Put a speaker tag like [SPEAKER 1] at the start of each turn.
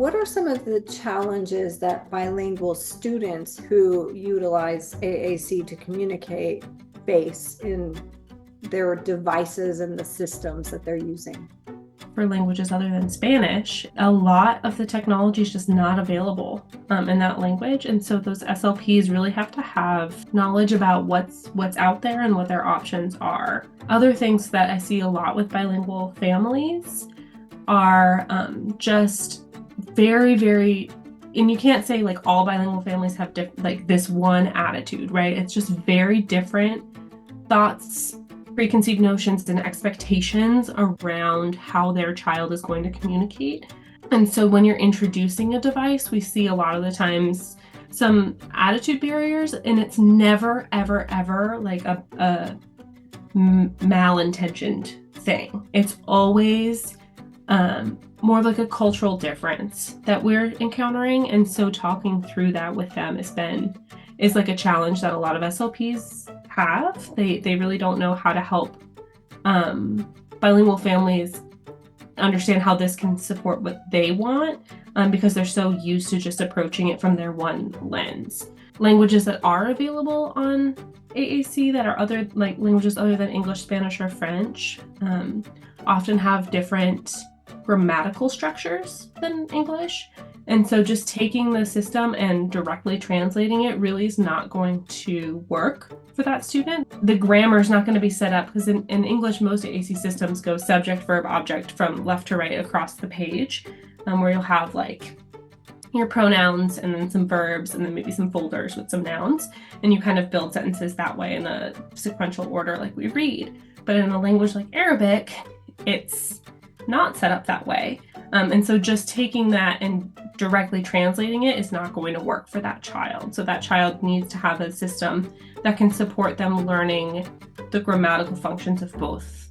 [SPEAKER 1] What are some of the challenges that bilingual students who utilize AAC to communicate face in their devices and the systems that they're using?
[SPEAKER 2] For languages other than Spanish, a lot of the technology is just not available in that language. And so those SLPs really have to have knowledge about what's out there and what their options are. Other things that I see a lot with bilingual families are just very, very, and you can't say like all bilingual families have like this one attitude, right? It's just very different thoughts, preconceived notions, and expectations around how their child is going to communicate. And so when you're introducing a device, we see a lot of the times some attitude barriers, and it's never, ever, ever like a malintentioned thing. It's always more of like a cultural difference that we're encountering. And so talking through that with them is like a challenge that a lot of SLPs have. They really don't know how to help bilingual families understand how this can support what they want because they're so used to just approaching it from their one lens. Languages that are available on AAC that are other like languages other than English, Spanish, or French often have different grammatical structures than English. And so just taking the system and directly translating it really is not going to work for that student. The grammar is not going to be set up because in English, most AAC systems go subject, verb, object from left to right across the page, where you'll have like your pronouns and then some verbs and then maybe some folders with some nouns. And you kind of build sentences that way in a sequential order like we read. But in a language like Arabic, it's not set up that way. And so just taking that and directly translating it is not going to work for that child. So that child needs to have a system that can support them learning the grammatical functions of both